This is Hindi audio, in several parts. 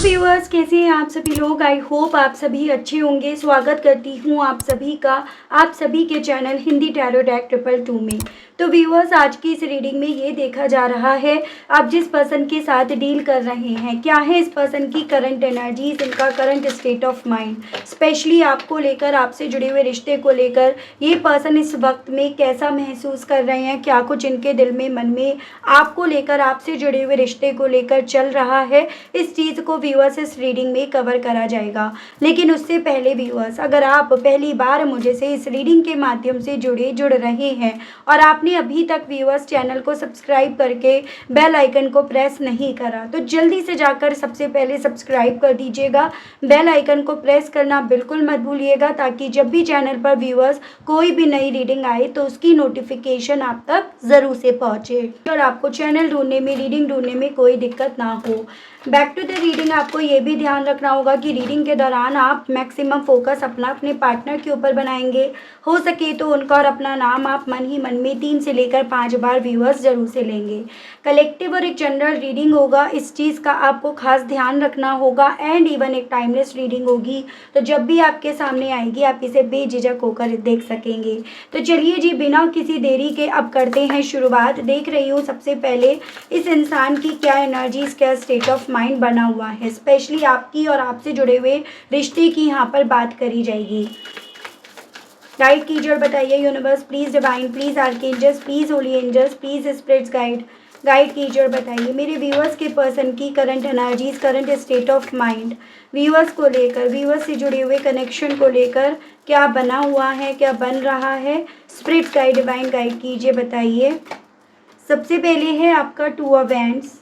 व्यूअर्स, कैसे हैं आप सभी लोग। आई होप आप सभी अच्छे होंगे। स्वागत करती हूँ आप सभी का आप सभी के चैनल हिंदी टैरो डेक 222 में। तो व्यूअर्स, आज की इस रीडिंग में ये देखा जा रहा है आप जिस पर्सन के साथ डील कर रहे हैं, क्या है इस पर्सन की करंट एनर्जीज, इनका current state of mind, specially आपको लेकर, आपसे जुड़े हुए रिश्ते को लेकर ये पर्सन इस वक्त में कैसा महसूस कर रहे हैं, क्या कुछ इनके दिल में, मन में आपको लेकर, आपसे जुड़े हुए रिश्ते को लेकर चल रहा है, इस चीज़ को व्यूअर्स इस रीडिंग में कवर करा जाएगा। लेकिन उससे पहले व्यूअर्स, अगर आप पहली बार मुझे से इस रीडिंग के माध्यम से जुड़ रहे हैं और आपने अभी तक व्यूअर्स चैनल को सब्सक्राइब करके बेल आइकन को प्रेस नहीं करा, तो जल्दी से जाकर सबसे पहले सब्सक्राइब कर दीजिएगा। बेल आइकन को प्रेस करना बिल्कुल मत भूलिएगा, ताकि जब भी चैनल पर व्यूअर्स कोई भी नई रीडिंग आए तो उसकी नोटिफिकेशन आप तक ज़रूर से पहुँचे और आपको चैनल ढूंढने में, रीडिंग ढूंढने में कोई दिक्कत ना हो। बैक टू द रीडिंग, आपको ये भी ध्यान रखना होगा कि रीडिंग के दौरान आप मैक्सिमम फोकस अपने पार्टनर के ऊपर बनाएंगे। हो सके तो उनका और अपना नाम आप मन ही मन में 3 से लेकर 5 बार व्यूअर्स जरूर से लेंगे। कलेक्टिव और एक जनरल रीडिंग होगा, इस चीज़ का आपको खास ध्यान रखना होगा। एंड इवन एक टाइमलेस रीडिंग होगी, तो जब भी आपके सामने आएगी आप इसे बेझिझक होकर देख सकेंगे। तो चलिए जी, बिना किसी देरी के अब करते हैं शुरुआत। देख रही हूँ सबसे पहले इस इंसान की क्या एनर्जीज, क्या स्टेट ऑफ माइंड बना हुआ है, स्पेशली आपकी और आपसे जुड़े हुए रिश्ते की यहाँ पर बात करी जाएगी। गाइड कीजिए और बताइए universe, please divine, please archangels, please holy angels, please spirits guide कीजिए और बताइए मेरे व्यूअर्स के पर्सन की current energies, current state of mind, viewers को लेकर, व्यूअर्स से जुड़े हुए कनेक्शन को लेकर क्या बना हुआ है, क्या बन रहा है। स्पिरिट्स गाइड, डिवाइन गाइड कीजिए, बताइए। सबसे पहले है आपका 2 of wands,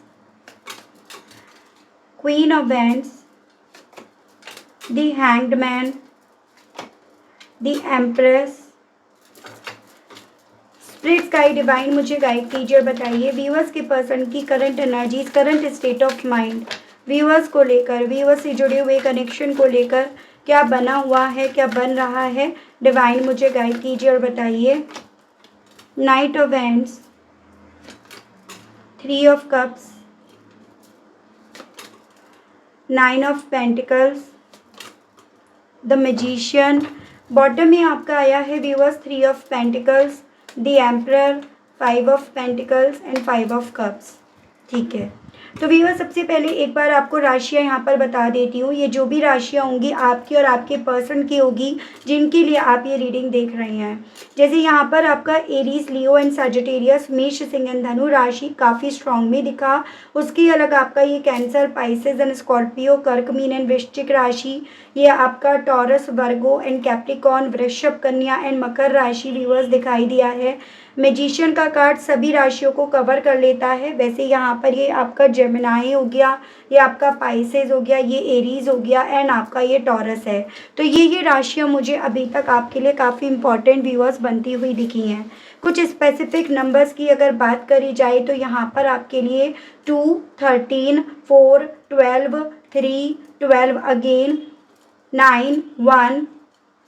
queen of wands, the hanged man, the empress. Spirits guide, divine मुझे गाइड कीजिए और बताइए व्यूअर्स के पर्सन की current energies, current state of mind, viewers को लेकर, व्यूअर्स से जुड़े हुए कनेक्शन को लेकर क्या बना हुआ है, क्या बन रहा है। डिवाइन मुझे गाइड कीजिए और बताइए। Night of wands, 3 of cups, 9 of pentacles, the magician. Bottom में आपका आया है viewers 3 of pentacles, the emperor, 5 of pentacles and 5 of cups. ठीक है, तो व्यूअर्स सबसे पहले एक बार आपको राशियाँ यहाँ पर बता देती हूँ। ये जो भी राशियाँ होंगी आपकी और आपके पर्सन की होगी जिनके लिए आप ये रीडिंग देख रहे हैं। जैसे यहाँ पर आपका एरीज, लियो एंड सजिटेरियस, मेष, सिंह एंड धनु राशि काफ़ी स्ट्रॉन्ग में दिखा। उसकी अलग आपका ये कैंसर, पाइसेस एंड स्कॉर्पियो, कर्क, मीन एंड वृश्चिक राशि, ये आपका टॉरस, वर्गो एंड कैप्रिकॉन, वृषभ, कन्या एंड मकर राशि व्यूअर्स दिखाई दिया है। मैजिशियन का कार्ड सभी राशियों को कवर कर लेता है। वैसे यहाँ पर ये आपका जेमिनाई हो गया, ये आपका पाइसेस हो गया, ये एरीज हो गया एंड आपका ये टॉरस है। तो ये राशियाँ मुझे अभी तक आपके लिए काफ़ी इंपॉर्टेंट व्यूअर्स बनती हुई दिखी हैं। कुछ स्पेसिफिक नंबर्स की अगर बात करी जाए तो यहाँ पर आपके लिए 2, 13, 4, 12, 3, 12 अगेन, 9, 1,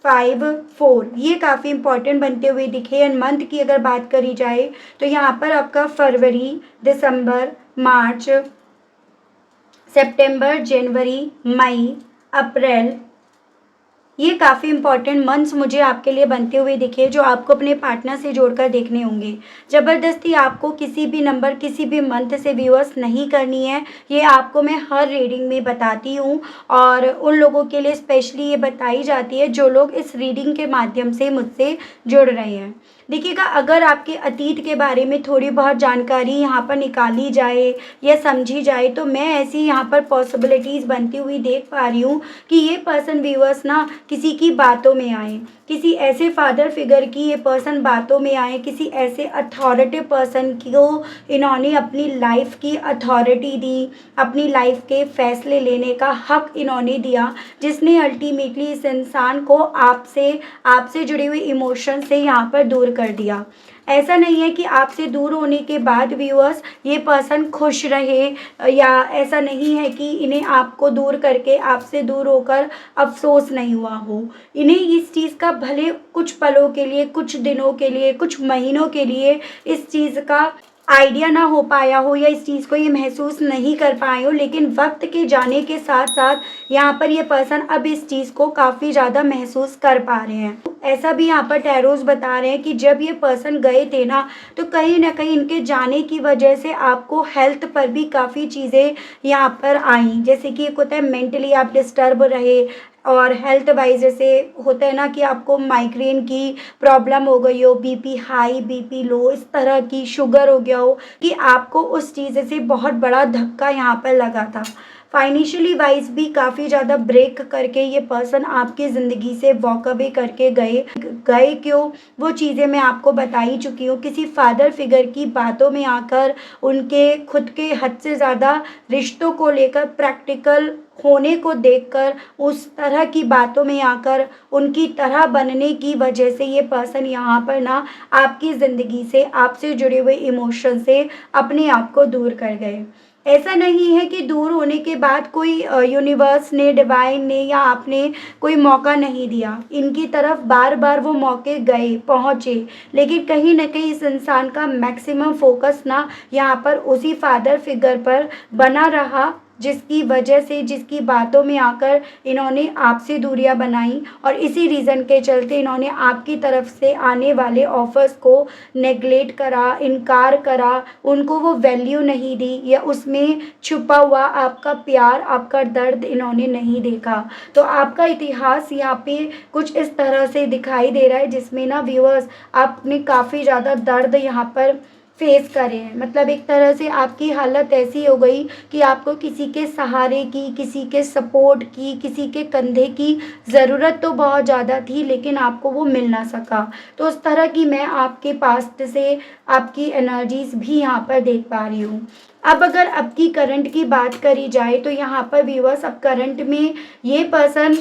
5, 4 ये काफ़ी इंपॉर्टेंट बनते हुए दिखे। एंड मंथ की अगर बात करी जाए तो यहाँ पर आपका फरवरी, दिसंबर, मार्च, सितंबर, जनवरी, मई, अप्रैल, ये काफ़ी इंपॉर्टेंट मंथ्स मुझे आपके लिए बनते हुए दिखे, जो आपको अपने पार्टनर से जोड़कर देखने होंगे। ज़बरदस्ती आपको किसी भी नंबर, किसी भी मंथ से व्यूअर्स नहीं करनी है। ये आपको मैं हर रीडिंग में बताती हूँ और उन लोगों के लिए स्पेशली ये बताई जाती है जो लोग इस रीडिंग के माध्यम से मुझसे जुड़ रहे हैं। देखिएगा, अगर आपके अतीत के बारे में थोड़ी बहुत जानकारी यहाँ पर निकाली जाए या समझी जाए तो मैं ऐसी यहाँ पर पॉसिबिलिटीज़ बनती हुई देख पा रही हूँ कि ये पर्सन व्यूअर्स ना किसी की बातों में आए, किसी ऐसे फादर फिगर की ये पर्सन बातों में आए, किसी ऐसे अथॉरिटी पर्सन को इन्होंने अपनी लाइफ की अथॉरिटी दी, अपनी लाइफ के फैसले लेने का हक इन्होंने दिया, जिसने अल्टीमेटली इस इंसान को आपसे जुड़े हुए इमोशन से यहाँ पर दूर कर दिया। ऐसा नहीं है कि आपसे दूर होने के बाद व्यूअर्स ये पर्सन खुश रहे, या ऐसा नहीं है कि इन्हें आपको दूर करके, आपसे दूर होकर अफसोस नहीं हुआ हो। इन्हें इस चीज़ का भले कुछ पलों के लिए, कुछ दिनों के लिए, कुछ महीनों के लिए इस चीज़ का आइडिया ना हो पाया हो या इस चीज़ को ये महसूस नहीं कर पाए हो, लेकिन वक्त के जाने के साथ साथ यहाँ पर ये पर्सन अब इस चीज़ को काफ़ी ज़्यादा महसूस कर पा रहे हैं। ऐसा भी यहाँ पर टैरोस बता रहे हैं कि जब ये पर्सन गए थे ना, तो कहीं ना कहीं इनके जाने की वजह से आपको हेल्थ पर भी काफ़ी चीज़ें यहाँ पर आई, जैसे कि एक होता है मेंटली आप डिस्टर्ब रहे, और हेल्थ वाइज जैसे होता है ना कि आपको माइग्रेन की प्रॉब्लम हो गई हो, बीपी हाई बीपी लो, इस तरह की शुगर हो गया हो, कि आपको उस चीज़ से बहुत बड़ा धक्का यहाँ पर लगा था। फाइनेंशियली वाइज भी काफ़ी ज़्यादा ब्रेक करके ये पर्सन आपकी ज़िंदगी से वॉक अवे करके गए गए क्यों, वो चीज़ें मैं आपको बता ही चुकी हूँ। किसी फादर फिगर की बातों में आकर, उनके खुद के हद से ज़्यादा रिश्तों को लेकर प्रैक्टिकल होने को देखकर, उस तरह की बातों में आकर, उनकी तरह बनने की वजह से ये पर्सन यहाँ पर ना आपकी ज़िंदगी से, आपसे जुड़े हुए इमोशन से अपने आप को दूर कर गए। ऐसा नहीं है कि दूर होने के बाद कोई यूनिवर्स ने, डिवाइन ने या आपने कोई मौका नहीं दिया, इनकी तरफ बार बार वो मौके गए, पहुँचे, लेकिन कहीं ना कहीं इस इंसान का मैक्सिमम फोकस ना यहाँ पर उसी फादर फिगर पर बना रहा, जिसकी वजह से, जिसकी बातों में आकर इन्होंने आपसे दूरियां बनाई, और इसी रीज़न के चलते इन्होंने आपकी तरफ से आने वाले ऑफर्स को नेगलेक्ट करा, इनकार करा, उनको वो वैल्यू नहीं दी, या उसमें छुपा हुआ आपका प्यार, आपका दर्द इन्होंने नहीं देखा। तो आपका इतिहास यहाँ पे कुछ इस तरह से दिखाई दे रहा है, जिसमें ना व्यूअर्स आपने काफ़ी ज़्यादा दर्द यहाँ पर फेस करे हैं। मतलब एक तरह से आपकी हालत ऐसी हो गई कि आपको किसी के सहारे की, किसी के सपोर्ट की, किसी के कंधे की ज़रूरत तो बहुत ज़्यादा थी, लेकिन आपको वो मिल ना सका। तो उस तरह की मैं आपके पास्ट से आपकी एनर्जीज भी यहाँ पर देख पा रही हूँ। अब अगर अब की करंट की बात करी जाए, तो यहाँ पर व्यूअर्स अब करंट में ये पर्सन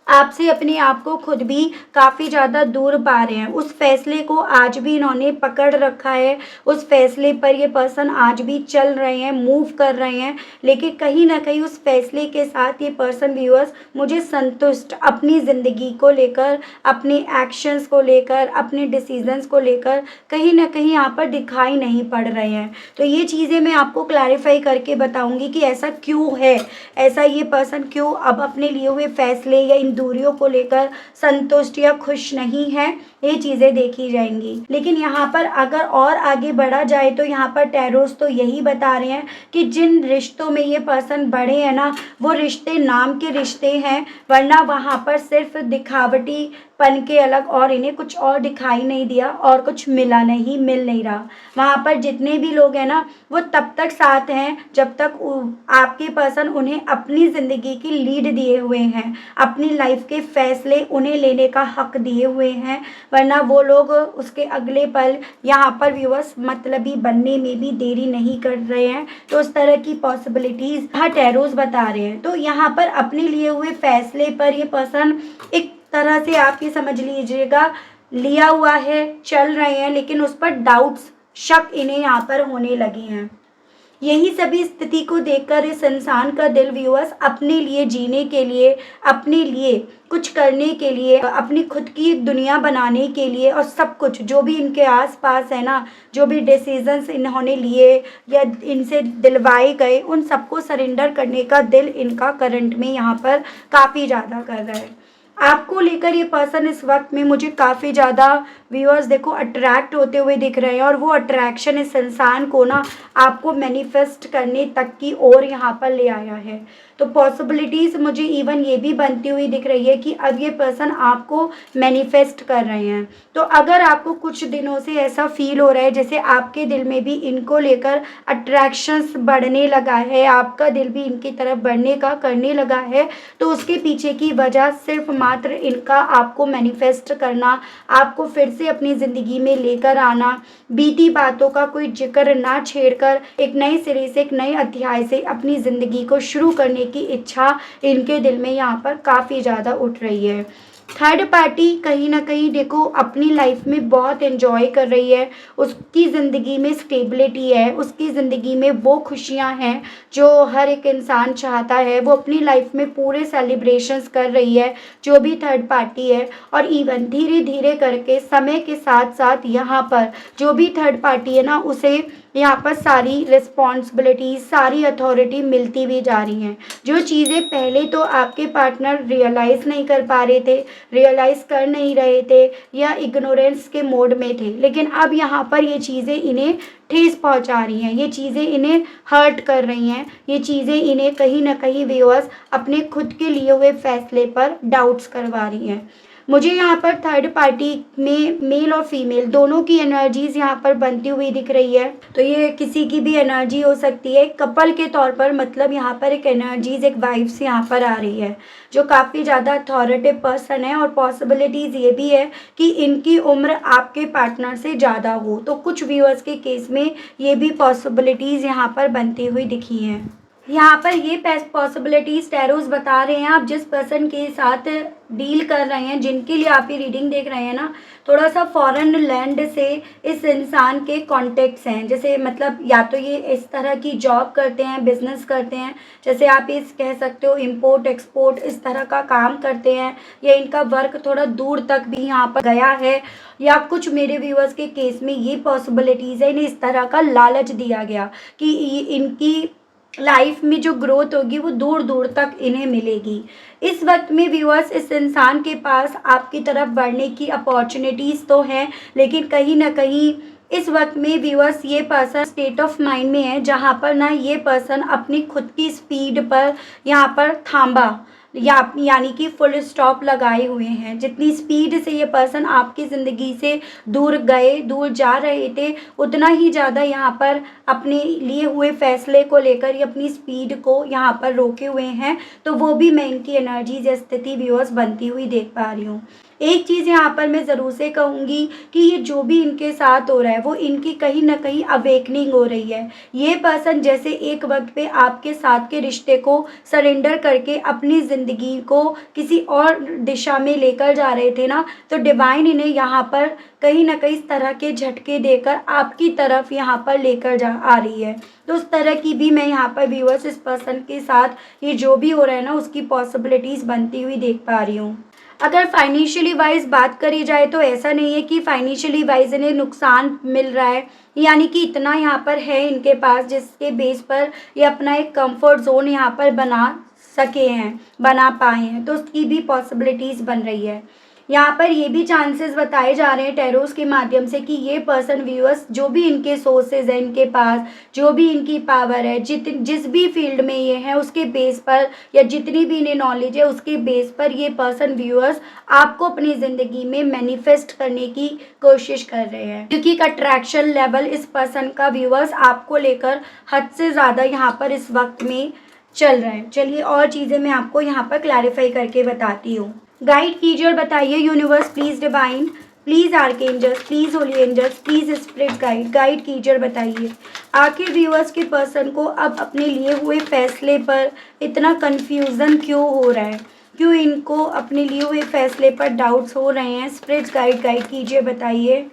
आपसे अपने आप को खुद भी काफ़ी ज़्यादा दूर पा रहे हैं। उस फैसले को आज भी इन्होंने पकड़ रखा है, उस फैसले पर ये पर्सन आज भी चल रहे हैं, मूव कर रहे हैं, लेकिन कहीं ना कहीं उस फैसले के साथ ये पर्सन व्यूअर्स मुझे संतुष्ट अपनी ज़िंदगी को लेकर, अपने एक्शंस को लेकर, अपने डिसीजंस को लेकर कहीं ना कहीं यहाँ पर दिखाई नहीं पड़ रहे हैं। तो ये चीज़ें मैं आपको क्लैरिफाई करके बताऊंगी कि ऐसा क्यों है, ऐसा ये पर्सन क्यों अब अपने लिए हुए फैसले या इन दूरियों को लेकर संतुष्ट या खुश नहीं है, ये चीज़ें देखी जाएंगी। लेकिन यहाँ पर अगर और आगे बढ़ा जाए, तो यहाँ पर टैरोस तो यही बता रहे हैं कि जिन रिश्तों में ये पर्सन बढ़े हैं ना, वो रिश्ते नाम के रिश्ते हैं, वरना वहाँ पर सिर्फ दिखावटी पन के अलग और इन्हें कुछ और दिखाई नहीं दिया, और कुछ मिला नहीं, मिल नहीं रहा। वहाँ पर जितने भी लोग हैं ना, वो तब तक साथ हैं जब तक आपके पर्सन उन्हें अपनी ज़िंदगी की लीड दिए हुए हैं, अपनी लाइफ के फैसले उन्हें लेने का हक दिए हुए हैं, वरना वो लोग उसके अगले पल यहाँ पर व्यूअर्स मतलबी बनने में भी देरी नहीं कर रहे हैं। तो उस तरह की पॉसिबिलिटीज़ यहाँ टैरोस बता रहे हैं। तो यहाँ पर अपने लिए हुए फैसले पर ये पर्सन एक तरह से आप ये समझ लीजिएगा लिया हुआ है, चल रहे हैं, लेकिन उस पर डाउट्स, शक इन्हें यहाँ पर होने लगे हैं। यही सभी स्थिति को देखकर इस इंसान का दिल व्यूअर्स अपने लिए जीने के लिए, अपने लिए कुछ करने के लिए, अपनी खुद की एक दुनिया बनाने के लिए, और सब कुछ जो भी इनके आसपास है ना, जो भी डिसीजंस इन्होंने लिए या इनसे दिलवाए गए, उन सबको सरेंडर करने का दिल इनका करंट में यहाँ पर काफ़ी ज़्यादा कर रहा है। आपको लेकर ये पर्सन इस वक्त में मुझे काफ़ी ज़्यादा व्यूअर्स देखो अट्रैक्ट होते हुए दिख रहे हैं, और वो अट्रैक्शन इस इंसान को ना आपको मैनिफेस्ट करने तक की ओर यहाँ पर ले आया है। तो पॉसिबिलिटीज़ मुझे इवन ये भी बनती हुई दिख रही है कि अब ये पर्सन आपको मैनिफेस्ट कर रहे हैं। तो अगर आपको कुछ दिनों से ऐसा फील हो रहा है जैसे आपके दिल में भी इनको लेकर अट्रैक्शंस बढ़ने लगा है, आपका दिल भी इनकी तरफ बढ़ने का करने लगा है, तो उसके पीछे की वजह सिर्फ मात्र इनका आपको मैनिफेस्ट करना, आपको फिर से अपनी ज़िंदगी में लेकर आना, बीती बातों का कोई जिक्र ना छेड़कर एक नए सिरे से, एक नए अध्याय से अपनी ज़िंदगी को शुरू करने की इच्छा इनके दिल में यहाँ पर काफ़ी ज़्यादा उठ रही है। थर्ड पार्टी कहीं न कहीं देखो अपनी लाइफ में बहुत एन्जॉय कर रही है, उसकी ज़िंदगी में स्टेबिलिटी है, उसकी ज़िंदगी में वो खुशियाँ हैं जो हर एक इंसान चाहता है, वो अपनी लाइफ में पूरे सेलिब्रेशंस कर रही है, जो भी थर्ड पार्टी है। और इवन धीरे-धीरे करके समय के साथ-साथ यहाँ पर जो भी थर्ड पार्टी है ना, उसे यहाँ पर सारी रिस्पॉन्सिबिलिटीज़, सारी अथॉरिटी मिलती भी जा रही हैं। जो चीज़ें पहले तो आपके पार्टनर रियलाइज़ नहीं कर पा रहे थे, रियलाइज़ कर नहीं रहे थे या इग्नोरेंस के मोड में थे, लेकिन अब यहाँ पर ये चीज़ें इन्हें ठेस पहुँचा रही हैं, ये चीज़ें इन्हें हर्ट कर रही हैं, ये चीज़ें इन्हें कहीं न कहीं व्यूअर्स अपने खुद के लिए हुए फैसले पर डाउट्स करवा रही हैं। मुझे यहाँ पर थर्ड पार्टी में मेल और फीमेल दोनों की एनर्जीज़ यहाँ पर बनती हुई दिख रही है। तो ये किसी की भी एनर्जी हो सकती है कपल के तौर पर, मतलब यहाँ पर एक एनर्जीज़, एक वाइब्स यहाँ पर आ रही है जो काफ़ी ज़्यादा अथॉरिटिव पर्सन है। और पॉसिबिलिटीज़ ये भी है कि इनकी उम्र आपके पार्टनर से ज़्यादा हो, तो कुछ व्यूअर्स के केस में ये भी पॉसिबिलिटीज़ यहाँ पर बनती हुई दिखी हैं। यहाँ पर ये पॉसिबिलिटीज़ टैरोज़ बता रहे हैं, आप जिस पर्सन के साथ डील कर रहे हैं, जिनके लिए आप ये रीडिंग देख रहे हैं ना, थोड़ा सा फॉरेन लैंड से इस इंसान के कॉन्टेक्ट्स हैं। जैसे मतलब या तो ये इस तरह की जॉब करते हैं, बिजनेस करते हैं, जैसे आप इस कह सकते हो इम्पोर्ट एक्सपोर्ट इस तरह का काम करते हैं, या इनका वर्क थोड़ा दूर तक भी यहाँ पर गया है, या कुछ मेरे व्यूअर्स के केस में ये पॉसिबिलिटीज़ है, इन्हें इस तरह का लालच दिया गया कि इनकी लाइफ में जो ग्रोथ होगी वो दूर दूर तक इन्हें मिलेगी। इस वक्त में व्यूअर्स इस इंसान के पास आपकी तरफ बढ़ने की अपॉर्चुनिटीज़ तो हैं, लेकिन कहीं ना कहीं इस वक्त में व्यूअर्स ये पर्सन स्टेट ऑफ माइंड में है जहाँ पर ना ये पर्सन अपनी खुद की स्पीड पर यहाँ पर थांबा, या यानी कि फुल स्टॉप लगाए हुए हैं। जितनी स्पीड से ये पर्सन आपकी ज़िंदगी से दूर गए, दूर जा रहे थे, उतना ही ज़्यादा यहाँ पर अपने लिए हुए फैसले को लेकर ये अपनी स्पीड को यहाँ पर रोके हुए हैं। तो वो भी मैं इनकी एनर्जीज या स्थिति व्यूअर्स बनती हुई देख पा रही हूँ। एक चीज़ यहाँ पर मैं ज़रूर से कहूँगी कि ये जो भी इनके साथ हो रहा है वो इनकी कहीं ना कहीं अवेकनिंग हो रही है। ये पर्सन जैसे एक वक्त पे आपके साथ के रिश्ते को सरेंडर करके अपनी ज़िंदगी को किसी और दिशा में लेकर जा रहे थे ना, तो डिवाइन इन्हें यहाँ पर कहीं ना कहीं इस तरह के झटके देकर आपकी तरफ यहाँ पर लेकर जा आ रही है। तो उस तरह की भी मैं यहाँ पर व्यूअर्स इस पर्सन के साथ ये जो भी हो रहा है ना उसकी पॉसिबिलिटीज़ बनती हुई देख पा रही हूँ। अगर फाइनेंशियली वाइज बात करी जाए तो ऐसा नहीं है कि फाइनेंशियली वाइज इन्हें नुकसान मिल रहा है, यानी कि इतना यहाँ पर है इनके पास जिसके बेस पर ये अपना एक कंफर्ट जोन यहाँ पर बना पाए हैं, तो उसकी भी पॉसिबिलिटीज़ बन रही है। यहाँ पर ये भी चांसेस बताए जा रहे हैं टैरोस के माध्यम से कि ये पर्सन व्यूअर्स जो भी इनके सोर्सेज हैं इनके पास, जो भी इनकी पावर है, जिस भी फील्ड में ये है उसके बेस पर, या जितनी भी इन्हें नॉलेज है उसके बेस पर ये पर्सन व्यूअर्स आपको अपनी ज़िंदगी में मैनिफेस्ट करने की कोशिश कर रहे हैं, क्योंकि एक अट्रैक्शन लेवल इस पर्सन का व्यूअर्स आपको लेकर हद से ज़्यादा यहाँ पर इस वक्त में चल रहा है। चलिए और चीज़ें मैं आपको यहाँ पर क्लैरिफाई करके बताती हूँ। गाइड कीजिए और बताइए universe please divine, please archangels, please holy angels, please spirit guide कीजिए और बताइए आखिर व्यूअर्स के पर्सन को अब अपने लिए हुए फैसले पर इतना कन्फ्यूज़न क्यों हो रहा है, क्यों इनको अपने लिए हुए फैसले पर डाउट्स हो रहे हैं। स्पिरिट गाइड कीजिए बताइए।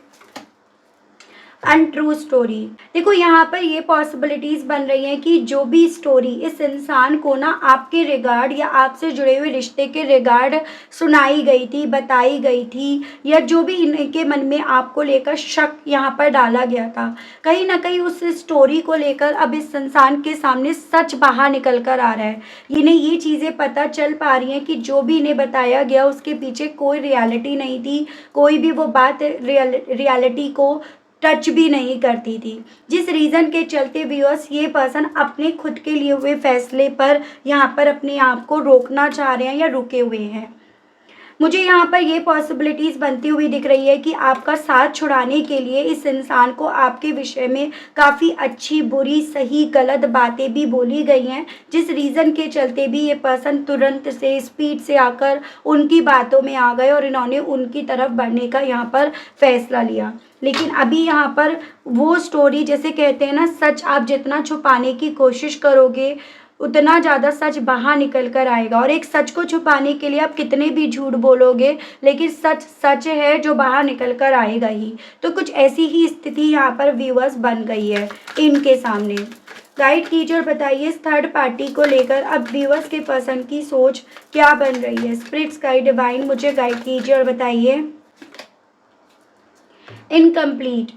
अनट्रू स्टोरी, देखो यहाँ पर ये पॉसिबिलिटीज़ बन रही हैं कि जो भी स्टोरी इस इंसान को ना आपके रिगार्ड या आपसे जुड़े हुए रिश्ते के रिगार्ड सुनाई गई थी, बताई गई थी, या जो भी इनके मन में आपको लेकर शक यहाँ पर डाला गया था, कहीं ना कहीं उस स्टोरी को लेकर अब इस इंसान के सामने सच बाहर निकल कर आ रहा है। इन्हें ये चीज़ें पता चल पा रही हैं कि जो भी इन्हें बताया गया उसके पीछे कोई रियलिटी नहीं थी, कोई भी वो बात रियलिटी को टच भी नहीं करती थी, जिस रीज़न के चलते व्यूअर्स ये पर्सन अपने खुद के लिए हुए फैसले पर यहाँ पर अपने आप को रोकना चाह रहे हैं या रुके हुए हैं। मुझे यहाँ पर ये पॉसिबिलिटीज़ बनती हुई दिख रही है कि आपका साथ छुड़ाने के लिए इस इंसान को आपके विषय में काफ़ी अच्छी बुरी सही गलत बातें भी बोली गई हैं, जिस रीज़न के चलते भी ये पर्सन तुरंत से स्पीड से आकर उनकी बातों में आ गए और इन्होंने उनकी तरफ बढ़ने का यहाँ पर फैसला लिया। लेकिन अभी यहाँ पर वो स्टोरी, जैसे कहते हैं ना, सच आप जितना छुपाने की कोशिश करोगे उतना ज़्यादा सच बाहर निकल कर आएगा। और एक सच को छुपाने के लिए आप कितने भी झूठ बोलोगे, लेकिन सच सच है जो बाहर निकल कर आएगा ही। तो कुछ ऐसी ही स्थिति यहाँ पर व्यूअर्स बन गई है इनके सामने। गाइड कीजिए और बताइए इस थर्ड पार्टी को लेकर अब व्यूअर्स के पर्सन की सोच क्या बन रही है। स्पिरिट्स गाइड डिवाइन मुझे गाइड कीजिए और बताइए। इनकम्प्लीट।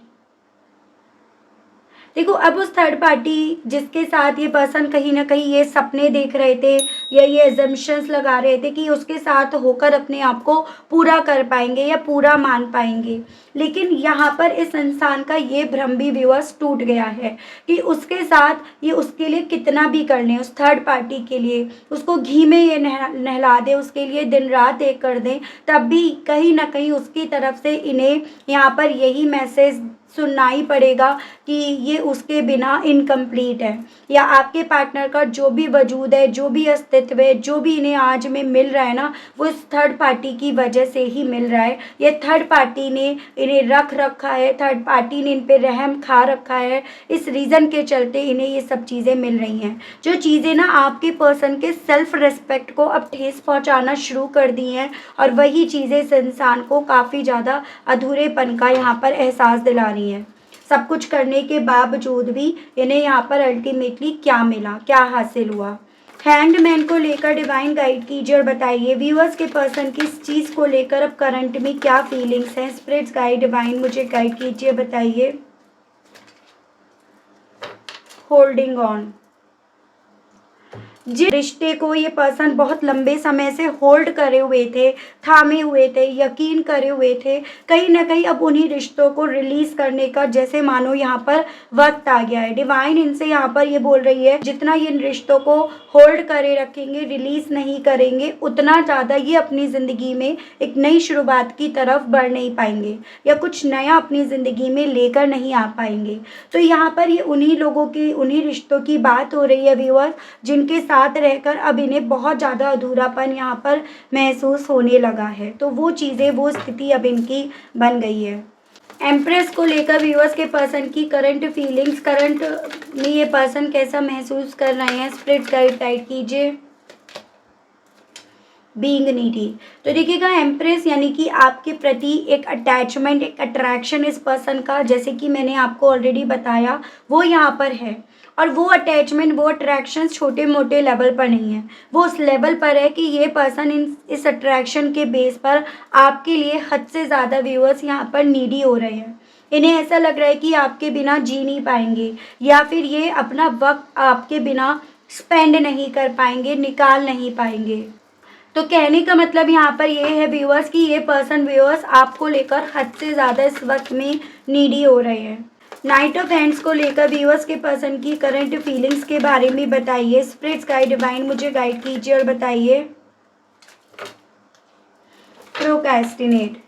देखो, अब उस थर्ड पार्टी जिसके साथ ये पर्सन कहीं ना कहीं ये सपने देख रहे थे या ये एजम्पशंस लगा रहे थे कि उसके साथ होकर अपने आप को पूरा कर पाएंगे या पूरा मान पाएंगे, लेकिन यहाँ पर इस इंसान का ये भ्रम भी व्यूअर्स टूट गया है कि उसके साथ ये उसके लिए कितना भी कर लें, उस थर्ड पार्टी के लिए उसको घी में ये नहला दे, उसके लिए दिन रात एक कर दें, तब भी कहीं ना कहीं उसकी तरफ से इन्हें यहाँ पर यही मैसेज सुनना ही पड़ेगा कि ये उसके बिना इनकम्प्लीट है, या आपके पार्टनर का जो भी वजूद है, जो भी अस्तित्व है, जो भी इन्हें आज में मिल रहा है ना, वो इस थर्ड पार्टी की वजह से ही मिल रहा है। ये थर्ड पार्टी ने इन्हें रख रखा है, थर्ड पार्टी ने इन पे रहम खा रखा है, इस रीज़न के चलते इन्हें ये सब चीज़ें मिल रही हैं, जो चीज़ें ना आपके पर्सन के सेल्फ रिस्पेक्ट को अब ठेस पहुँचाना शुरू कर दी हैं, और वही चीज़ें इस इंसान को काफ़ी ज़्यादा अधूरेपन का यहाँ पर एहसास दिला रही हैं। सब कुछ करने के बावजूद भी इन्हें यहाँ पर अल्टीमेटली क्या मिला, क्या हासिल हुआ। हैंग्ड मैन को लेकर डिवाइन गाइड कीजिए और बताइए व्यूअर्स के पर्सन की इस चीज़ को लेकर अब करंट में क्या फीलिंग्स हैं। स्पिरिट्स गाइड डिवाइन मुझे गाइड कीजिए, बताइए। Holding on. जिस रिश्ते को ये पर्सन बहुत लंबे समय से होल्ड करे हुए थे, थामे हुए थे, यकीन करे हुए थे, कहीं ना कहीं अब उन्हीं रिश्तों को रिलीज करने का जैसे मानो यहाँ पर वक्त आ गया है। डिवाइन इनसे यहाँ पर ये बोल रही है जितना ये इन रिश्तों को होल्ड करे रखेंगे, रिलीज नहीं करेंगे, उतना ज़्यादा ये अपनी ज़िंदगी में एक नई शुरुआत की तरफ बढ़ नहीं पाएंगे या कुछ नया अपनी ज़िंदगी में लेकर नहीं आ पाएंगे। तो यहाँ पर ये उन्हीं लोगों की, उन्हीं रिश्तों की बात हो रही है व्यूअर्स, जिनके साथ रहकर अब इन्हें बहुत ज़्यादा अधूरापन यहाँ पर महसूस होने लगा है। तो वो चीज़ें, वो स्थिति अब इनकी बन गई है। एम्प्रेस को लेकर व्यूअर्स के पर्सन की करंट फीलिंग्स, करंट में ये पर्सन कैसा महसूस कर रहे हैं। स्पिरिट गाइड कीजिए। Being needy. तो देखिएगा, एम्प्रेस यानी कि आपके प्रति एक अटैचमेंट, एक अट्रैक्शन इस पर्सन का, जैसे कि मैंने आपको ऑलरेडी बताया, वो यहाँ पर है। और वो अटैचमेंट, वो अट्रैक्शन छोटे मोटे लेवल पर नहीं है, वो उस लेवल पर है कि ये पर्सन इस अट्रैक्शन के बेस पर आपके लिए हद से ज़्यादा व्यूअर्स यहाँ पर नीडी हो रहे हैं। इन्हें ऐसा लग रहा है कि आपके बिना जी नहीं पाएंगे, या फिर ये अपना वक्त आपके बिना स्पेंड नहीं कर पाएंगे, निकाल नहीं पाएंगे। तो कहने का मतलब यहाँ पर ये है व्यूअर्स कि ये पर्सन व्यूअर्स आपको लेकर हद से ज़्यादा इस वक्त में नीडी हो रहे हैं। नाइट ऑफ हैंड्स को लेकर व्यूअर्स के पर्सन की करंट फीलिंग्स के बारे में बताइए। स्पिरिट्स गाइड डिवाइन मुझे गाइड कीजिए और बताइए। प्रोक्रेस्टिनेट।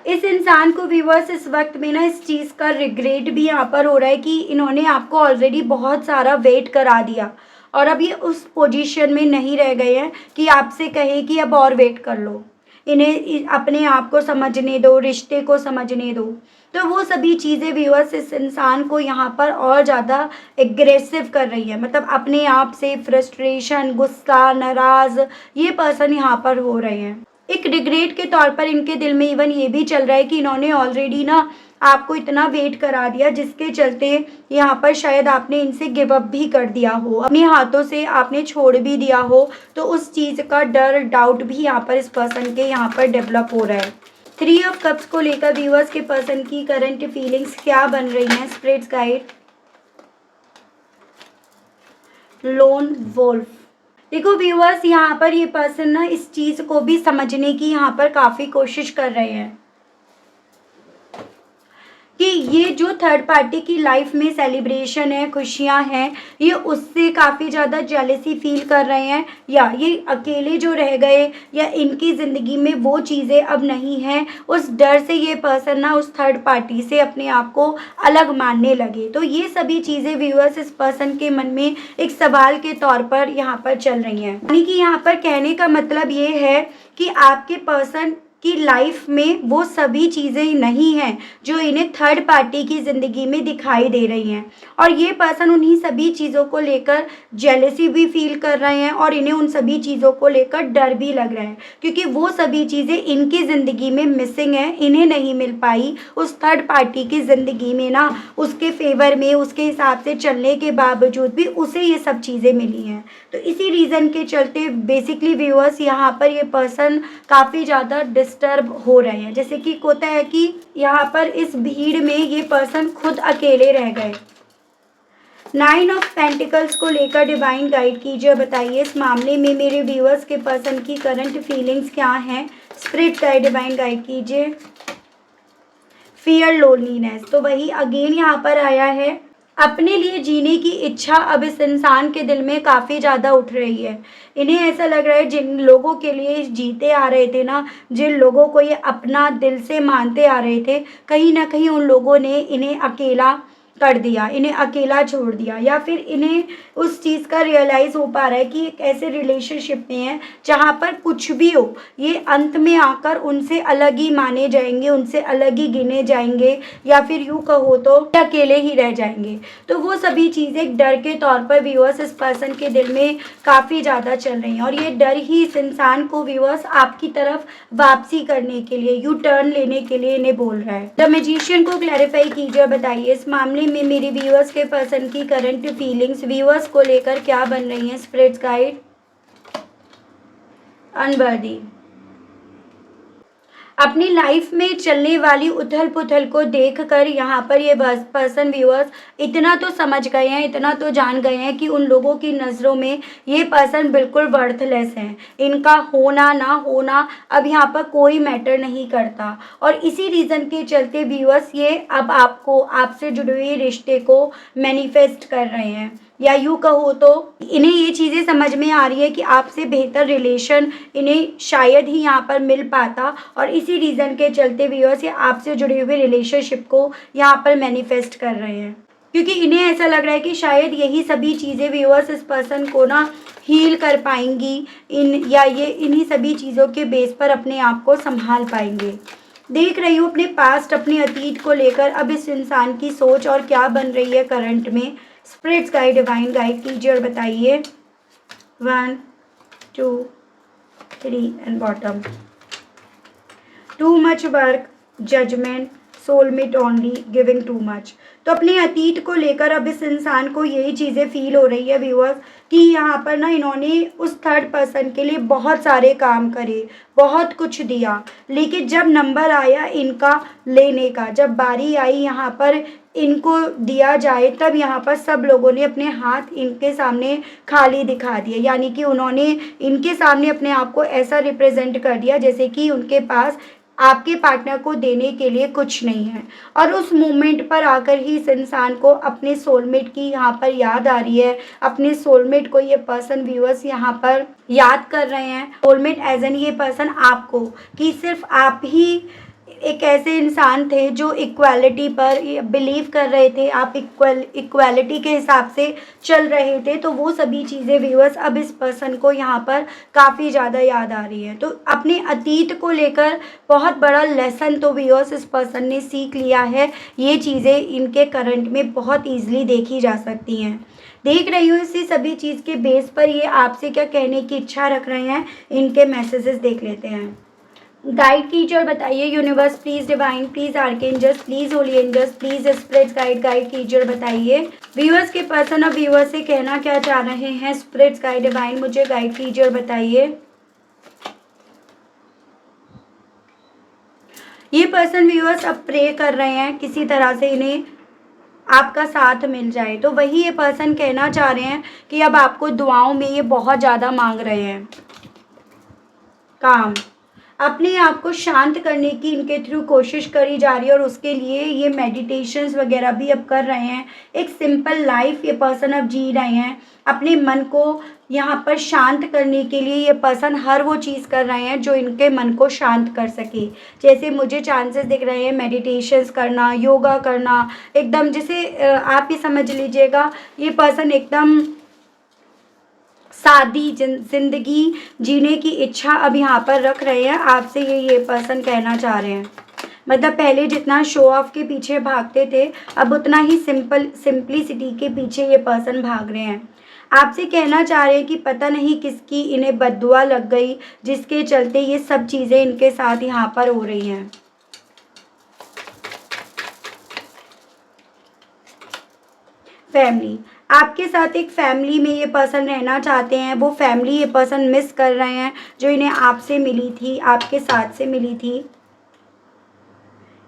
इस इंसान को व्यूअर्स इस वक्त में ना इस चीज़ का रिग्रेट भी यहाँ पर हो रहा है कि इन्होंने आपको ऑलरेडी बहुत सारा वेट करा दिया, और अब ये उस पोजीशन में नहीं रह गए हैं कि आपसे कहे कि अब और वेट कर लो, इन्हें अपने आप को समझने दो, रिश्ते को समझने दो। तो वो सभी चीज़ें व्यूअर्स इस इंसान को यहाँ पर और ज़्यादा एग्रेसिव कर रही है, मतलब अपने आप से फ्रस्ट्रेशन, गुस्सा, नाराज़ ये पर्सन यहाँ पर हो रहे हैं। एक रिग्रेट के तौर पर इनके दिल में इवन ये भी चल रहा है कि इन्होंने ऑलरेडी ना आपको इतना वेट करा दिया, जिसके चलते यहाँ पर शायद आपने इनसे गिव अप भी कर दिया हो, अपने हाथों से आपने छोड़ भी दिया हो। तो उस चीज़ का डर, डाउट भी यहाँ पर इस पर्सन के यहाँ पर डेवलप हो रहा है। 3 ऑफ कप्स को लेकर व्यूअर्स के पर्सन की करंट फीलिंग्स क्या बन रही हैं। Spirits guide. Lone wolf. देखो व्यूअर्स, यहाँ पर ये पर्सन ना इस चीज़ को भी समझने की यहाँ पर काफ़ी कोशिश कर रहे हैं कि ये जो थर्ड पार्टी की लाइफ में सेलिब्रेशन है, खुशियाँ हैं, ये उससे काफ़ी ज़्यादा जेलसी फील कर रहे हैं, या ये अकेले जो रह गए या इनकी ज़िंदगी में वो चीज़ें अब नहीं हैं, उस डर से ये पर्सन ना उस थर्ड पार्टी से अपने आप को अलग मानने लगे। तो ये सभी चीज़ें व्यूअर्स इस पर्सन के मन में एक सवाल के तौर पर यहाँ पर चल रही हैं। यानी कि यहाँ पर कहने का मतलब ये है कि आपके पर्सन कि लाइफ में वो सभी चीज़ें नहीं हैं जो इन्हें थर्ड पार्टी की ज़िंदगी में दिखाई दे रही हैं, और ये पर्सन उन्हीं सभी चीज़ों को लेकर जेलसी भी फील कर रहे हैं और इन्हें उन सभी चीज़ों को लेकर डर भी लग रहा है, क्योंकि वो सभी चीज़ें इनकी ज़िंदगी में मिसिंग है, इन्हें नहीं मिल पाई उस थर्ड पार्टी की ज़िंदगी में ना, उसके फेवर में, उसके हिसाब से चलने के बावजूद भी उसे ये सब चीज़ें मिली हैं। तो इसी रीज़न के चलते बेसिकली व्यूअर्स यहाँ पर ये पर्सन काफ़ी ज़्यादा डिस्टर्ब हो रहे हैं। जैसे कि होता है कि यहाँ पर इस भीड़ में ये पर्सन खुद अकेले रह गए। 9 ऑफ पेंटिकल्स को लेकर डिवाइन गाइड कीजिए, बताइए इस मामले में मेरे व्यूअर्स के पर्सन की करंट फीलिंग्स क्या हैं। स्पिरिट गाइड डिवाइन गाइड कीजिए। फियर लोनलीनेस, तो वही अगेन यहाँ पर आया है, अपने लिए जीने की इच्छा अब इस इंसान के दिल में काफ़ी ज़्यादा उठ रही है। इन्हें ऐसा लग रहा है जिन लोगों के लिए जीते आ रहे थे ना, जिन लोगों को ये अपना दिल से मानते आ रहे थे, कहीं ना कहीं उन लोगों ने इन्हें अकेला कर दिया, इन्हें अकेला छोड़ दिया, या फिर इन्हें उस चीज़ का रियलाइज़ हो पा रहा है कि एक ऐसे रिलेशनशिप में है जहाँ पर कुछ भी हो ये अंत में आकर उनसे अलग ही माने जाएंगे, उनसे अलग ही गिने जाएंगे, या फिर यूँ कहो तो अकेले ही रह जाएंगे। तो वो सभी चीज़ें एक डर के तौर पर व्यूअर्स इस पर्सन के दिल में काफ़ी ज़्यादा चल रही हैं, और ये डर ही इस इंसान को व्यूअर्स आपकी तरफ वापसी करने के लिए, यू टर्न लेने के लिए इन्हें बोल रहा है। द मैजिशियन को क्लैरिफाई कीजिए, बताइए इस मामले में मेरे व्यूअर्स के पर्सन की करंट फीलिंग्स व्यूअर्स को लेकर क्या बन रही हैं। Spirits guide. अनवर्दी, अपनी लाइफ में चलने वाली उथल पुथल को देखकर यहाँ पर ये पर्सन व्यूअर्स इतना तो समझ गए हैं, इतना तो जान गए हैं कि उन लोगों की नज़रों में ये पर्सन बिल्कुल वर्थलेस हैं। इनका होना ना होना अब यहाँ पर कोई मैटर नहीं करता, और इसी रीज़न के चलते व्यूअर्स ये अब आपको, आपसे जुड़े हुए रिश्ते को मैनिफेस्ट कर रहे हैं, या यूँ कहो तो इन्हें ये चीज़ें समझ में आ रही है कि आपसे बेहतर रिलेशन इन्हें शायद ही यहाँ पर मिल पाता, और इसी रीज़न के चलते व्यूअर्स ये आपसे जुड़े हुए रिलेशनशिप को यहाँ पर मैनिफेस्ट कर रहे हैं, क्योंकि इन्हें ऐसा लग रहा है कि शायद यही सभी चीज़ें व्यूअर्स इस पर्सन को ना हील कर पाएंगी, या ये इन्हीं सभी चीज़ों के बेस पर अपने आप को संभाल पाएंगे। देख रही हूँ अपने पास्ट, अपने अतीत को लेकर अब इस इंसान की सोच और क्या बन रही है करंट में। स्पिरिट्स गाइड डिवाइन गाइड कीजिए और बताइए। 1 2 3 and bottom. Too much work, judgement, soulmate only, giving too much. तो अपने अतीत को लेकर अब इस इंसान को यही चीज़ें फील हो रही है व्यूअर्स कि यहाँ पर ना इन्होंने उस थर्ड पर्सन के लिए बहुत सारे काम करे, बहुत कुछ दिया, लेकिन जब नंबर आया इनका लेने का, जब बारी आई यहाँ पर इनको दिया जाए, तब यहाँ पर सब लोगों ने अपने हाथ इनके सामने खाली दिखा दिए, यानी कि उन्होंने इनके सामने अपने आप को ऐसा रिप्रेजेंट कर दिया जैसे कि उनके पास आपके पार्टनर को देने के लिए कुछ नहीं है। और उस मोमेंट पर आकर ही इस इंसान को अपने सोलमेट की यहाँ पर याद आ रही है, अपने सोलमेट को ये पर्सन व्यूअर्स यहाँ पर याद कर रहे हैं। सोलमेट एज एन ये पर्सन आपको, कि सिर्फ आप ही एक ऐसे इंसान थे जो इक्वालिटी पर बिलीव कर रहे थे, आप इक्वालिटी के हिसाब से चल रहे थे। तो वो सभी चीज़ें व्यूअर्स अब इस पर्सन को यहाँ पर काफ़ी ज़्यादा याद आ रही है। तो अपने अतीत को लेकर बहुत बड़ा लेसन तो व्यूअर्स इस पर्सन ने सीख लिया है। ये चीज़ें इनके करंट में बहुत ईजिली देखी जा सकती हैं। देख रही हूँ इसी सभी चीज़ के बेस पर ये आपसे क्या कहने की इच्छा रख रहे हैं, इनके मैसेजेस देख लेते हैं। गाइड कीजिए और बताइए universe please, divine please, archangels please, holy angels please, spirits guide कीजिए और बताइए व्यूअर्स के पर्सन और व्यूअर्स से कहना क्या चाह रहे हैं। स्पिरिट्स गाइड डिवाइन मुझे गाइड कीजिए और बताइए। ये पर्सन व्यूअर्स अब प्रे कर रहे हैं किसी तरह से इन्हें आपका साथ मिल जाए। तो वही ये पर्सन कहना चाह रहे हैं कि अब आपको दुआओं में ये बहुत ज़्यादा मांग रहे हैं। काम, अपने आप को शांत करने की इनके थ्रू कोशिश करी जा रही है, और उसके लिए ये मेडिटेशंस वगैरह भी अब कर रहे हैं। एक सिंपल लाइफ ये पर्सन अब जी रहे हैं। अपने मन को यहाँ पर शांत करने के लिए ये पर्सन हर वो चीज़ कर रहे हैं जो इनके मन को शांत कर सके। जैसे मुझे चांसेस दिख रहे हैं मेडिटेशंस करना, योगा करना, एकदम जैसे आप ही समझ लीजिएगा ये पर्सन एकदम सादी जिंदगी जीने की इच्छा अब यहाँ पर रख रहे हैं आपसे, ये पर्सन कहना चाह रहे हैं। मतलब पहले जितना शो ऑफ के पीछे भागते थे, अब उतना ही सिंपलिसिटी के पीछे ये पर्सन भाग रहे हैं। आपसे कहना चाह रहे हैं कि पता नहीं किसकी इन्हें बद्दुआ लग गई, जिसके चलते ये सब चीज़ें इनके साथ यहाँ पर हो रही हैं। फैमिली, आपके साथ एक फैमिली में ये पर्सन रहना चाहते हैं। वो फैमिली ये पर्सन मिस कर रहे हैं जो इन्हें आपसे मिली थी, आपके साथ से मिली थी।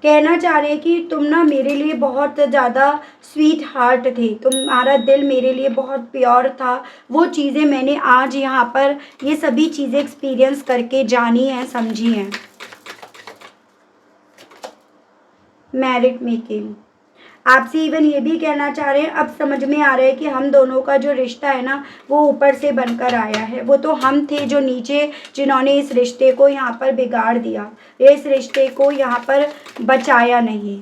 कहना चाह रहे हैं कि तुम ना मेरे लिए बहुत ज़्यादा स्वीट हार्ट थे, तुम्हारा दिल मेरे लिए बहुत प्योर था। वो चीज़ें मैंने आज यहाँ पर ये सभी चीज़ें एक्सपीरियंस करके जानी हैं, समझी हैं। मैरिड मेकिंग, आपसे इवन ये भी कहना चाह रहे हैं, अब समझ में आ रहा है कि हम दोनों का जो रिश्ता है ना वो ऊपर से बनकर आया है। वो तो हम थे जो नीचे, जिन्होंने इस रिश्ते को यहाँ पर बिगाड़ दिया, इस रिश्ते को यहाँ पर बचाया नहीं।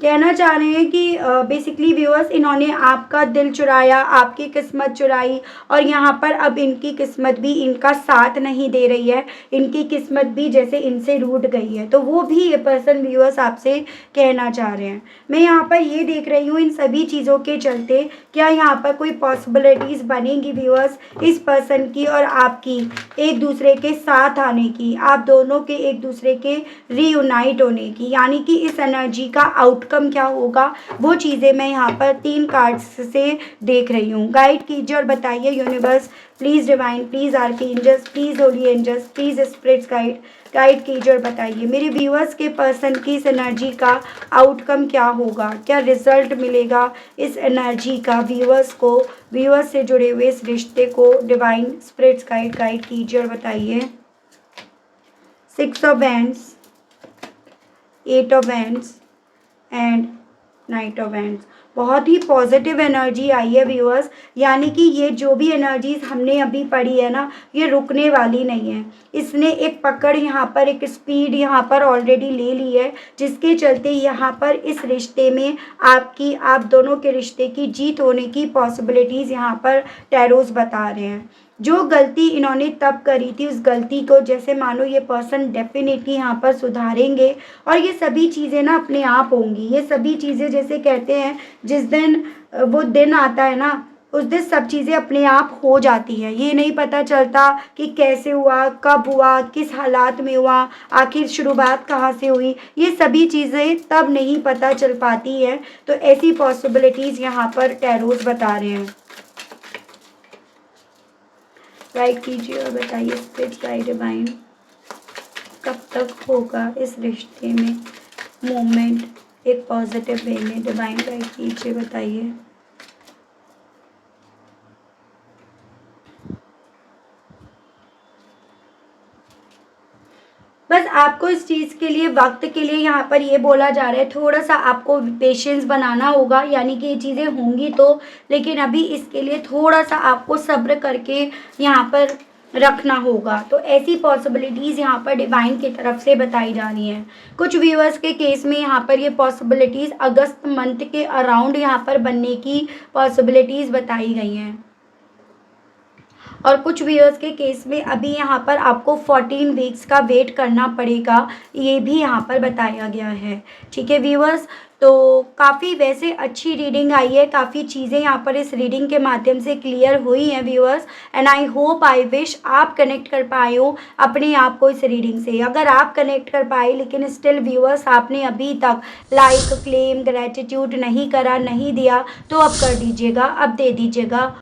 कहना चाह रहे हैं कि बेसिकली व्यूअर्स, इन्होंने आपका दिल चुराया, आपकी किस्मत चुराई, और यहाँ पर अब इनकी किस्मत भी इनका साथ नहीं दे रही है। इनकी किस्मत भी जैसे इनसे रूठ गई है। तो वो भी ये पर्सन व्यूअर्स आपसे कहना चाह रहे हैं। मैं यहाँ पर ये देख रही हूँ, इन सभी चीज़ों के चलते क्या यहाँ पर कोई पॉसिबिलिटीज़ बनेंगी व्यूअर्स इस पर्सन की और आपकी एक दूसरे के साथ आने की, आप दोनों के एक दूसरे के रीयूनाइट होने की। यानी कि इस एनर्जी का आउटकम क्या होगा, वो चीज़ें मैं यहाँ पर 3 कार्ड्स से देख रही हूँ। गाइड कीजिए और बताइए universe, please divine, please archangels, please holy angels, please spirits guide कीजिए और बताइए मेरे व्यूअर्स के पर्सन की इस एनर्जी का आउटकम क्या होगा, क्या रिजल्ट मिलेगा इस एनर्जी का व्यूअर्स को, व्यूअर्स से जुड़े हुए इस रिश्ते को। डिवाइन स्पिरिट्स गाइड कीजिए और बताइए। 6 of wands, 8 of wands and 9 of wands. बहुत ही पॉजिटिव एनर्जी आई है व्यूअर्स। यानी कि ये जो भी एनर्जीज हमने अभी पढ़ी है ना, ये रुकने वाली नहीं है। इसने एक पकड़ यहाँ पर, एक स्पीड यहाँ पर ऑलरेडी ले ली है, जिसके चलते यहाँ पर इस रिश्ते में आप दोनों के रिश्ते की जीत होने की पॉसिबिलिटीज़ यहाँ पर टैरोस बता रहे हैं। जो गलती इन्होंने तब करी थी, उस गलती को जैसे मानो ये पर्सन डेफिनेटली यहाँ पर सुधारेंगे, और ये सभी चीज़ें ना अपने आप होंगी। ये सभी चीज़ें जैसे कहते हैं, जिस दिन वो दिन आता है ना, उस दिन सब चीज़ें अपने आप हो जाती हैं। ये नहीं पता चलता कि कैसे हुआ, कब हुआ, किस हालात में हुआ, आखिर शुरुआत कहाँ से हुई। ये सभी चीज़ें तब नहीं पता चल पाती हैं। तो ऐसी पॉसिबिलिटीज़ यहाँ पर टैरोस बता रहे हैं। गाइड कीजिए और बताइए स्पिरिट्स गाइड डिवाइन, कब तक होगा इस रिश्ते में मूवमेंट एक पॉजिटिव वे में। डिवाइन गाइड कीजिए, बताइए। बस आपको इस चीज़ के लिए, वक्त के लिए यहाँ पर ये बोला जा रहा है, थोड़ा सा आपको पेशेंस बनाना होगा। यानी कि ये चीज़ें होंगी तो, लेकिन अभी इसके लिए थोड़ा सा आपको सब्र करके यहाँ पर रखना होगा। तो ऐसी पॉसिबिलिटीज़ यहाँ पर डिवाइन की तरफ से बताई जा रही हैं। कुछ व्यूअर्स के केस में यहाँ पर ये पॉसिबिलिटीज़ अगस्त मंथ के अराउंड यहाँ पर बनने की पॉसिबिलिटीज़ बताई गई हैं, और कुछ व्यूअर्स के केस में अभी यहाँ पर आपको 14 वीक्स का वेट करना पड़ेगा, ये भी यहाँ पर बताया गया है। ठीक है व्यूअर्स, तो काफ़ी वैसे अच्छी रीडिंग आई है, काफ़ी चीज़ें यहाँ पर इस रीडिंग के माध्यम से क्लियर हुई हैं viewers. And I hope, I wish आप कनेक्ट कर पाए हो अपने आप को इस रीडिंग से। अगर आप कनेक्ट कर पाए लेकिन स्टिल व्यूअर्स आपने अभी तक लाइक, क्लेम, ग्रेटिट्यूड नहीं करा, नहीं दिया, तो अब कर दीजिएगा, अब दे दीजिएगा।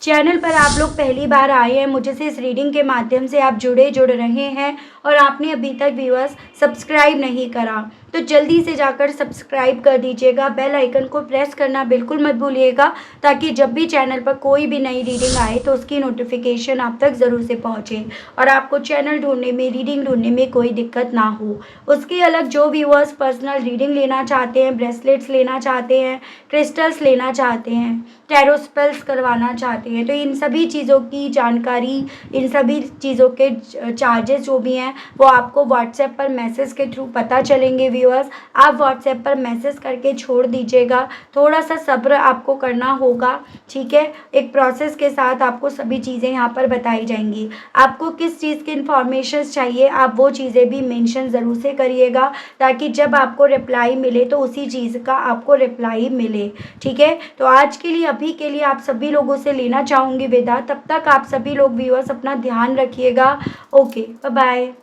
चैनल पर आप लोग पहली बार आए हैं, मुझे से इस रीडिंग के माध्यम से आप जुड़ रहे हैं, और आपने अभी तक व्यूअर्स सब्सक्राइब नहीं करा तो जल्दी से जाकर सब्सक्राइब कर दीजिएगा। बेल आइकन को प्रेस करना बिल्कुल मत भूलिएगा, ताकि जब भी चैनल पर कोई भी नई रीडिंग आए तो उसकी नोटिफिकेशन आप तक ज़रूर से पहुँचे, और आपको चैनल ढूंढने में, रीडिंग ढूंढने में कोई दिक्कत ना हो। उसके अलग जो व्यूअर्स पर्सनल रीडिंग लेना चाहते हैं, ब्रेसलेट्स लेना चाहते हैं, क्रिस्टल्स लेना चाहते हैं, टैरो स्पेल्स करवाना चाहते हैं, तो इन सभी चीज़ों की जानकारी, इन सभी चीज़ों के चार्जेस जो भी हैं हैं वो आपको व्हाट्सएप पर मैसेज के थ्रू पता चलेंगे व्यूअर्स। आप व्हाट्सएप पर मैसेज करके छोड़ दीजिएगा, थोड़ा सा सब्र आपको करना होगा, ठीक है। एक प्रोसेस के साथ आपको सभी चीज़ें यहाँ पर बताई जाएंगी। आपको किस चीज़ की इन्फॉर्मेशन चाहिए आप वो चीज़ें भी मेंशन ज़रूर से करिएगा, ताकि जब आपको रिप्लाई मिले तो उसी चीज़ का आपको रिप्लाई मिले, ठीक है। तो आज के लिए अभी के लिए आप सभी लोगों से लेना चाहूँगी विदा। तब तक आप सभी लोग व्यूअर्स अपना ध्यान रखिएगा। Okay, bye bye.